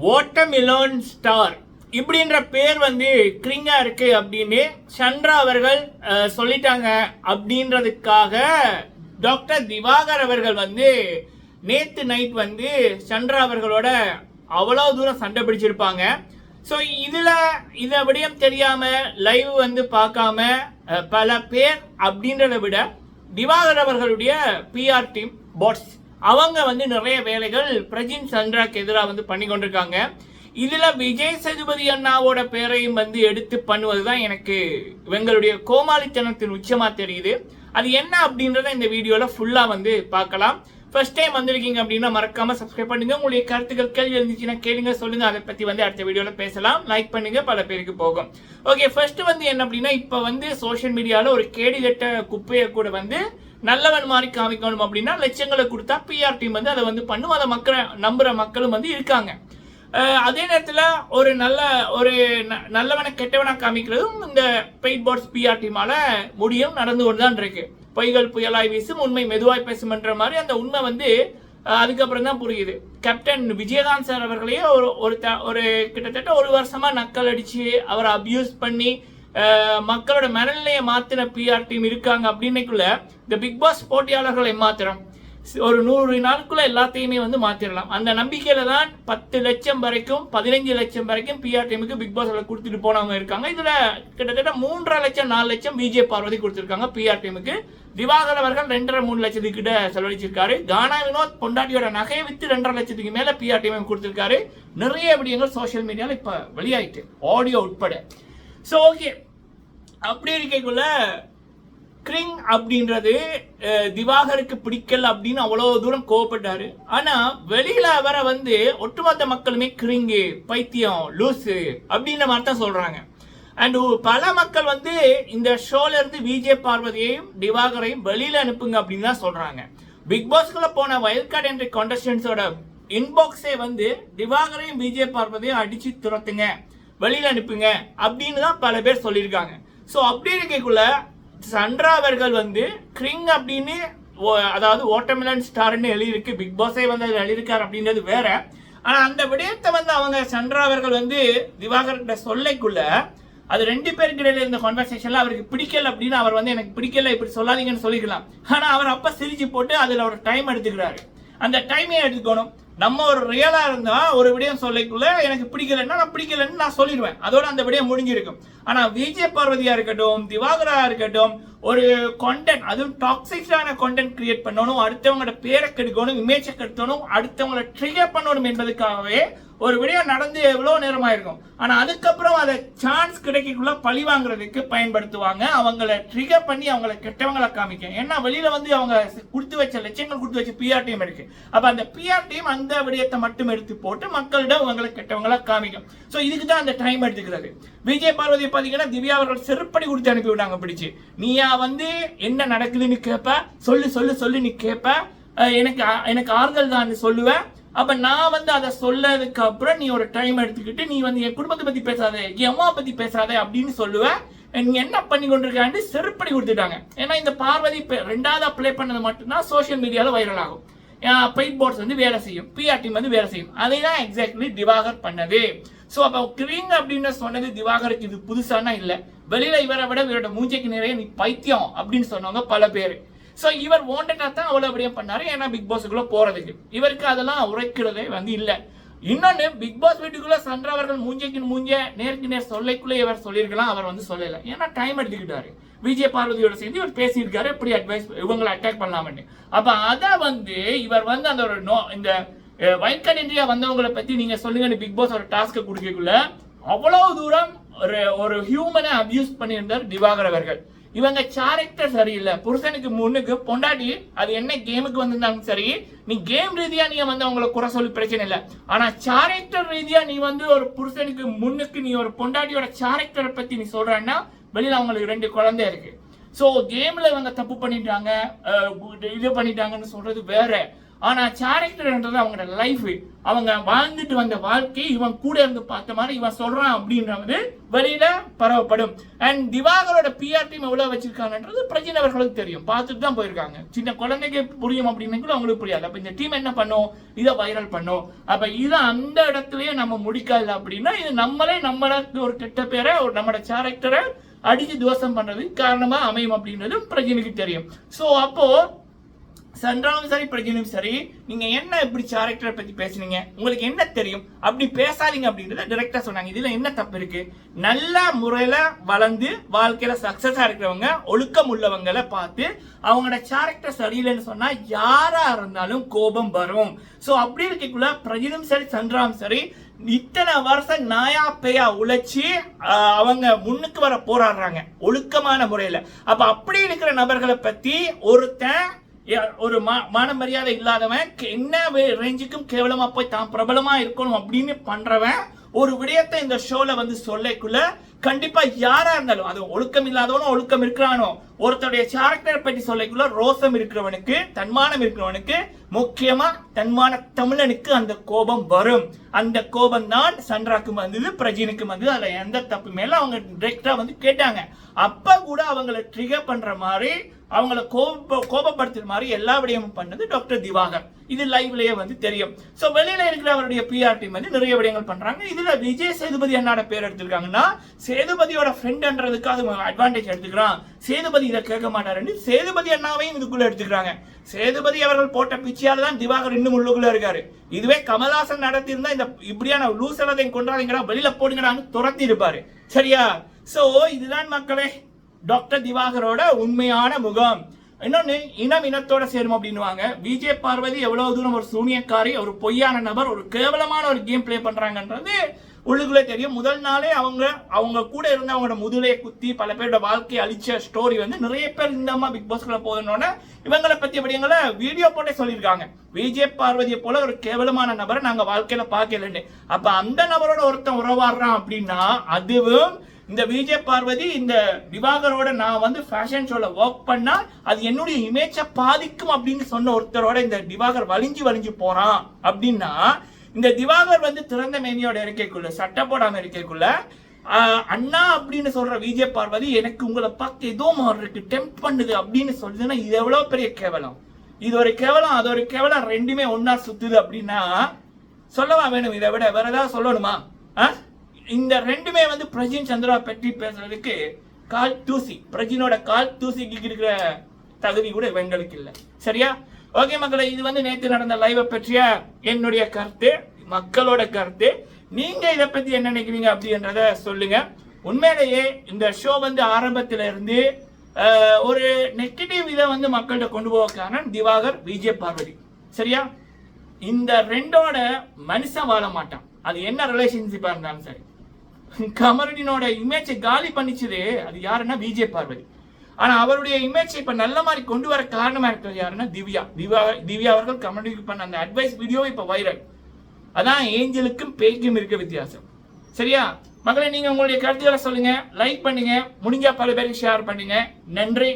Watermelon star இப்படின்ற பேர் வந்து கிரிங்கா இருக்கு அப்படின்னு சந்திரா அவர்கள் சொல்லிட்டாங்க. அப்படின்றதுக்காக டாக்டர் திவாகர் அவர்கள் வந்து நேத்து நைட் வந்து சந்திரா அவர்களோட அவ்வளோ தூரம் சண்டை பிடிச்சிருப்பாங்க. ஸோ இதை விடயம் தெரியாம லைவ் வந்து பார்க்காம பல பேர் அப்படின்றத விட திவாகர் அவர்களுடைய பிஆர் டீம் பாட்ஸ் அவங்க வந்து நிறைய வேலைகள் பிரஜின் சந்திராக்கு எதிராக வந்து பண்ணி கொண்டிருக்காங்க. இதுல விஜய் சேதுபதி அண்ணாவோட பேரையும் வந்து எடுத்து பண்ணுவதுதான் எனக்கு இவங்களுடைய கோமாளித்தனத்தின் உச்சமா தெரியுது. அது என்ன அப்படின்றத இந்த வீடியோல ஃபுல்லா வந்து பார்க்கலாம். ஃபர்ஸ்ட் டைம் வந்திருக்கீங்க அப்படின்னா மறக்காம சப்ஸ்கிரைப் பண்ணுங்க. உங்களுடைய கருத்துக்கள் கேள்வி இருந்துச்சுன்னா கேளுங்க, சொல்லுங்க. அதை பத்தி வந்து அடுத்த வீடியோல பேசலாம். லைக் பண்ணுங்க, பல பேருக்கு போகும். ஓகே, ஃபர்ஸ்ட் வந்து என்ன அப்படின்னா, இப்ப வந்து சோசியல் மீடியால ஒரு கேடி கட்ட குப்பையை கூட வந்து நல்லவன் மாதிரி காமிக்கணும் அப்படின்னா லட்சங்களை கொடுத்தா பிஆர் டீம் வந்து அதை வந்து பண்ணும். அதை மக்களை நம்புற மக்களும் வந்து இருக்காங்க. அதே நேரத்தில் ஒரு நல்லவனை கெட்டவனா காமிக்கிறதும் இந்த பெயிட் பாட்ஸ் பிஆர் டீமால முடியும், நடந்து கொண்டு தான் இருக்கு. பொய்கள் புயலாய் வீசும், உண்மை மெதுவாய் பேசும்ன்ற மாதிரி அந்த உண்மை வந்து அதுக்கப்புறம் தான் புரியுது. கேப்டன் விஜயகாந்த் சார் அவர்களையே ஒரு கிட்டத்தட்ட ஒரு வருஷமா நக்கல் அடிச்சு அவரை அபியூஸ் பண்ணி மக்களோட மனநிலையை மாத்தின பிஆர் டீம் இருக்காங்க. அப்படின்னைக்குள்ள இந்த பிக் பாஸ் போட்டியாளர்களை மாத்திரம் ஒரு 100 நாளுக்குள்ள எல்லாத்தையுமே வந்து மாத்திரலாம். அந்த நம்பிக்கையில தான் 10 லட்சம் வரைக்கும் 15 லட்சம் வரைக்கும் பிஆர் டீமுக்கு பிக் பாஸ் கொடுத்துட்டு போனவங்க இருக்காங்க. இதுல கிட்டத்தட்ட 3.5 லட்சம் 4 லட்சம் விஜய் பார்வதி கொடுத்திருக்காங்க பிஆர் டீமுக்கு. திவாகர் அவர்கள் 2.5-3 லட்சத்துக்கு கிட்ட செலவழிச்சிருக்காரு. கானா வினோத் பொண்டாட்டியோட நகையை வித்து 2.5 லட்சத்துக்கு மேல பிஆர் டீம் கொடுத்திருக்காரு. நிறைய விடயங்கள் சோசியல் மீடியால இப்ப வெளியாயிட்டு, ஆடியோ உட்பட. ஸோ ஓகே, அப்படி இருக்கக்குள்ள கிரிங் அப்படின்றது திவாகருக்கு பிடிக்கல அப்படின்னு அவ்வளவு தூரம் கோவப்பட்டாரு. ஆனா வெளியில அவரை வந்து ஒட்டுமொத்த மக்களுமே கிரிங்கு, பைத்தியம், லூசு அப்படின்ற மாதிரி தான் சொல்றாங்க. அண்ட் பல மக்கள் வந்து இந்த ஷோல இருந்து விஜய் பார்வதியையும் திவாகரையும் வெளியில அனுப்புங்க அப்படின்னு தான் சொல்றாங்க. பிக் பாஸ்குள்ள போன வைல்ட் கார்டு என்ட்ரி கான்டெஸ்டன்ஸோட இன்பாக்ஸே வந்து திவாகரையும் விஜய் பார்வதியும் அடிச்சு துரத்துங்க, வெளியில அனுப்புங்க அப்படின்னு தான் பல பேர் சொல்லியிருக்காங்க. ஸோ அப்படி இருக்கக்குள்ள சந்திரா அவர்கள் வந்து கிரிங் அப்படின்னு, அதாவது வாட்டர்மெலன் ஸ்டார்னு எழுதியிருக்கு, பிக் பாஸே வந்து அதில் எழுதியிருக்காரு அப்படின்றது வேற. ஆனால் அந்த விடயத்தை வந்து அவங்க சந்திரா அவர்கள் வந்து திவாகர்கிட்ட சொல்லைக்குள்ள அது 2 பேருக்கு இடையில இருந்த கான்வர்சேஷன்ல அவருக்கு பிடிக்கல அப்படின்னு அவர் வந்து எனக்கு பிடிக்கல இப்படி சொல்லாதீங்கன்னு சொல்லிக்கலாம். ஆனால் அவர் அப்ப சிரிச்சு போட்டு அதில் ஒரு டைம் எடுத்துக்கிறாரு. அந்த டைமே எடுத்துக்கணும். நம்ம ஒரு ரியலா இருந்தா ஒரு விடயம் சொல்லிக்குள்ள எனக்கு பிடிக்கலன்னா நான் பிடிக்கலன்னு நான் சொல்லிடுவேன், அதோட அந்த விடயம் முடிஞ்சிருக்கும். ஆனா விஜய் பார்வதியா இருக்கட்டும், திவாகரா இருக்கட்டும், ஒரு கண்டென்ட், அதுவும் டாக்ஸிக்கான கண்டென்ட் கிரியேட் பண்ணணும், அடுத்தவங்களோட பேரை கெடுக்கணும், இமேஜை கெடுத்தணும், அடுத்தவங்களை ட்ரிகர் பண்ணணும் என்பதுக்காகவே ஒரு விடயம் நடந்து எவ்வளவு நேரமா இருக்கும். ஆனா அதுக்கப்புறம் அதை சான்ஸ் கிடைக்கக்குள்ள பழி வாங்குறதுக்கு பயன்படுத்துவாங்க. அவங்களை ட்ரிகர் பண்ணி அவங்களை கெட்டவங்களை காமிக்க. ஏன்னா வெளியில வந்து அவங்க கொடுத்து வச்ச லட்சங்கள் கொடுத்து வச்ச பிஆர் டீம் இருக்கு. அப்ப அந்த பிஆர் டீம் அந்த விடயத்தை மட்டும் எடுத்து போட்டு மக்களிடம் அவங்களை கெட்டவங்களா காமிக்கும். ஸோ இதுக்கு தான் அந்த டைம் எடுத்துக்கிறது. விஜய் பார்வதி பாத்தீங்கன்னா திவ்யா அவர்கள் செருப்படி கொடுத்து அனுப்பி விட்டாங்க பிடிச்சு. நீயா வந்து என்ன நடக்குதுன்னு கேட்ப, சொல்லு சொல்லு சொல்லு நீ கேட்ப, எனக்கு ஆறுதல் தான் சொல்லுவேன். அப்ப நான் வந்து அதை சொல்லதுக்கு அப்புறம் நீ ஒரு டைம் எடுத்துக்கிட்டு நீ வந்து என் குடும்பத்தை பத்தி பேசாத, என் அம்மா பத்தி பேசாத அப்படின்னு சொல்லுவேன். நீங்க என்ன பண்ணி கொண்டிருக்கான்னு செருப்படி கொடுத்துட்டாங்க. ஏன்னா இந்த பார்வதி 2வது அப்ளை பண்ணது மட்டும்தான் சோசியல் மீடியால வைரல் ஆகும். பெயிட் பாட்ஸ் வந்து வேலை செய்யும், பிஆர் டீம் வந்து வேலை செய்யும். அதை தான் எக்ஸாக்ட்லி திவாகர் பண்ணது. ஸோ அப்போ கிரிங் அப்படின்னு சொன்னது திவாகருக்கு இது புதுசானா இல்லை. வெளியில இவரை விட இவரோட மூஞ்சிக்கு நிறைய நீ பைத்தியம் அப்படின்னு சொன்னவங்க பல பேர். ஸோ இவர் வாண்டடா தான் அவ்வளோ அப்படியே பண்ணாரு. ஏன்னா பிக் பாஸுக்குள்ள போறதுக்கு இவருக்கு அதெல்லாம் உரைக்கிறதே வந்து இல்லை. இன்னொன்னு, பிக் பாஸ் வீட்டுக்குள்ள சந்திரா அவர்கள் மூஞ்சிக்கு மூஞ்ச நேருக்கு நேர் சொல்லைக்குள்ள இவர் சொல்லியிருக்கலாம், அவர் வந்து சொல்லலை. ஏன்னா டைம் எடுத்துக்கிட்டாரு. விஜய் பார்வதியோட சேர்ந்து இவர் பேசியிருக்காரு எப்படி அட்வைஸ் இவங்களை அட்டாக் பண்ணலாம்னு. அப்ப அதை வந்து இவர் வந்து அந்த ஒரு இந்த வைல்ட் கார்டு என்ட்ரியா வந்தவங்களை பத்தி நீங்க சொல்லுங்க பிக் பாஸ் ஒரு டாஸ்க்கை கொடுக்கக்குள்ள அவ்வளவு தூரம் ஒரு ஹியூமனை அபியூஸ் பண்ணியிருந்தார் திவாகர் அவர்கள். இவங்க கேரக்டர் சரியில்லை. புருஷனுக்கு முன்னுக்கு பொண்டாட்டி அது என்ன கேமுக்கு வந்திருந்தாலும் சரி, நீ கேம் ரீதியா நீ வந்து அவங்களை குறை சொல்லி பிரச்சனை இல்லை. ஆனா கேரக்டர் ரீதியா நீ வந்து ஒரு புருஷனுக்கு முன்னுக்கு நீ ஒரு பொண்டாட்டியோட கேரக்டரை பத்தி நீ சொல்றன்னா வெளியில அவங்களுக்கு 2 குழந்தை இருக்கு. ஸோ கேம்ல இவங்க தப்பு பண்ணிட்டாங்க, இது பண்ணிட்டாங்கன்னு சொல்றது வேற. ஆனா கேரக்டர்ன்றது அவங்களோட லைஃப், அவங்க வாழ்ந்துட்டு வந்த வாழ்க்கை இவன் கூட இருந்து பார்த்த மாதிரி இவன் சொல்றான் அப்படின்றது வெளியில பரவப்படும். அண்ட் திவாகரோட பிஆர் டீம் எவ்வளவு வச்சிருக்காங்கன்றது பிரஜின் அவர்களுக்கு தெரியும், பார்த்துட்டு தான் போயிருக்காங்க. சின்ன குழந்தைக்கு புரியும் அப்படின்னு கூட அவங்களுக்கு புரியாது. அப்ப இந்த டீம் என்ன பண்ணும், இதை வைரல் பண்ணும். அப்ப இதை அந்த இடத்துலயே நம்ம முடிக்காது அப்படின்னா இது நம்மளுக்கு ஒரு கெட்ட பேரை நம்மளோட கேரக்டரை அடிச்சு தோஷம் பண்றது காரணமா அமையும் அப்படின்றது பிரஜினுக்கு தெரியும். சோ அப்போ சன்றாவும் சரி பிரஜினும் சரி, நீங்க என்ன இப்படி கேரக்டரை பத்தி பேசுனீங்க, உங்களுக்கு என்ன தெரியும், அப்படி பேசாதீங்க அப்படின்றத டைரக்டா சொன்னாங்க. இதுல என்ன தப்பு இருக்கு? நல்ல முறையில வளர்ந்து வாழ்க்கையில சக்சஸா இருக்கிறவங்க, ஒழுக்கம் உள்ளவங்களை பார்த்து அவங்களோட கேரக்டர் சரியில்லைன்னு சொன்னா யாரா இருந்தாலும் கோபம் வரும். சோ அப்படி இருக்கக்குள்ள பிரஜினும் சரி சன்றாவும் சரி இத்தனை வருஷம் நாயா பேயா உழைச்சி அவங்க முன்னுக்கு வர போராடுறாங்க ஒழுக்கமான முறையில. அப்ப அப்படி இருக்கிற நபர்களை பத்தி ஒருத்தன் ஒரு மான மரியாதை இல்லாதவன் என்ன ரேஞ்சுக்கும் கேவலமா போய் தான் பிரபலமா இருக்கணும் அப்படின்னு பண்றவன் ஒரு விடயத்தை இந்த ஷோல வந்து சொல்லக்குள்ள கண்டிப்பா யாரா இருந்தாலும், அது ஒழுக்கம் இல்லாதவனும் ஒழுக்கம் இருக்கிறானோ, ஒருத்தருடைய கேரக்டரை பற்றி சொல்லக்குள்ள ரோசம் இருக்கிறவனுக்கு, தன்மானம் இருக்கிறவனுக்கு, முக்கியமா தன்மான தமிழனுக்கு அந்த கோபம் வரும். அந்த கோபம் தான் சன்றாக்கும் வந்தது, பிரஜினுக்கு வந்தது. அதுல எந்த தப்பு மேல அவங்க டைரக்டா வந்து கேட்டாங்க. அப்ப கூட அவங்களை ட்ரிகர் பண்ற மாதிரி, அவங்கள கோபப்படுத்துற மாதிரி எல்லா விடயமும் பண்ணது டாக்டர் திவாகர். இது லைவ்லயே வந்து தெரியும். சோ வெளியில இருக்கிற அவருடைய பிஆர் டீம் வந்து நிறைய விடயங்கள் பண்றாங்க. இதுல விஜய் சேதுபதி அண்ணாட பேர் எடுத்திருக்காங்கன்னா சேதுபதியோட ஃப்ரெண்ட்ன்றதுக்காக அட்வான்டேஜ் எடுத்துக்கிறான். சேதுபதி இதை கேட்க மாட்டாருன்னு சேதுபதி அண்ணாவையும் இதுக்குள்ள எடுத்துக்கிறாங்க. சேதுபதி அவர்கள் போட்ட பிச்சையால தான் திவாகர் இன்னும் உள்ளுக்குள்ள இருக்காரு. இதுவே கமல்ஹாசன் நடத்தி இருந்தா இந்த இப்படியான லூசலதையும் கொண்டாதீங்கடா, வெளியில போடுங்கடான்னு துரத்தி இருப்பாரு. சரியா? சோ இதுதான் மக்களே டாக்டர் திவாகரோட உண்மையான முகம். இன்னொன்னு, இனம் இனத்தோட சேரும் அப்படின்னுவாங்க. விஜய் பார்வதி எவ்வளவு தூரம் ஒரு சூனியக்காரி, ஒரு பொய்யான நபர், ஒரு கேவலமான ஒரு கேம் பிளே பண்றாங்கன்றது உள்ளுக்குள்ளே தெரியும். முதல் நாளே அவங்க கூட இருந்து அவங்களோட முதுலையை குத்தி பல பேரோட வாழ்க்கையை அழிச்ச ஸ்டோரி வந்து நிறைய பேர் இந்த அம்மா பிக் பாஸ்குள்ள போதுன்னு இவங்களை பத்தி விடயங்களை வீடியோ போட்டே சொல்லியிருக்காங்க. விஜய் பார்வதியை போல ஒரு கேவலமான நபரை நாங்க வாழ்க்கையில பார்க்கலன்னு. அப்ப அந்த நபரோட ஒருத்தன் உறவாடுறான் அப்படின்னா அதுவும் இந்த விஜய் பார்வதி இந்த திவாகரோட நான் வந்து ஃபேஷன் ஷோல ஒர்க் பண்ணா அது என்னுடைய இமேஜை பாதிக்கும் அப்படின்னு சொன்ன ஒருத்தரோட இந்த திவாகர் வலிஞ்சு போறான் அப்படின்னா, இந்த திவாகர் வந்து திறந்த மேனியோட இருக்கைக்குள்ள, சட்டை போடாம இருக்கைக்குள்ள அண்ணா அப்படின்னு சொல்ற விஜய் பார்வதி எனக்கு உங்களை பார்த்து ஏதோ மாதிரி டெம்ப் பண்ணுது அப்படின்னு சொல்லுதுன்னா இது எவ்வளவு பெரிய கேவலம். இது ஒரு கேவலம், அது ஒரு கேவலம், ரெண்டுமே ஒன்னா சுத்துது அப்படின்னா சொல்லவா வேணும்? இதை விட வேற ஏதாவது சொல்லணுமா? இந்த ரெண்டுமே வந்து பிரஜின் சந்திரா பற்றி பேசுறதுக்கு கால் தூசி, பிரஜினோட கால் தூசிக்கு இருக்கிற தகுதி கூட இவங்களுக்கு இல்லை. சரியா? ஓகே மக்களே, இது வந்து நேற்று நடந்த லைவை பற்றிய என்னுடைய கருத்து, மக்களோட கருத்து. நீங்க இதை பத்தி என்ன நினைக்கிறீங்க அப்படின்றத சொல்லுங்க. உண்மையிலேயே இந்த ஷோ வந்து ஆரம்பத்துல இருந்து ஒரு நெகட்டிவ் இதை வந்து மக்கள்கிட்ட கொண்டு போக காரணம் திவாகர், விஜய் பார்வதி. சரியா? இந்த ரெண்டோட மனுஷன் வாழ மாட்டான், அது என்ன ரிலேஷன்ஷிப்பா இருந்தாலும் சரி. கமருடினோட இமேஜை காலி பண்ணிச்சது அது யாருன்னா விஜய் பார்வதி. ஆனா அவருடைய இமேஜ் இப்ப நல்ல மாதிரி கொண்டு வர காரணமா இருக்கிறது யாருன்னா திவ்யா அவர்கள் கமருடிக்கு பண்ண அந்த அட்வைஸ் வீடியோ இப்ப வைரல். அதான் ஏஞ்சலுக்கும் பேய்க்கும் இருக்க வித்தியாசம். சரியா மக்களை, நீங்க உங்களுடைய கருத்துக்களை சொல்லுங்க, லைக் பண்ணுங்க, முடிஞ்சா பல பேருக்கு ஷேர் பண்ணுங்க. நன்றி.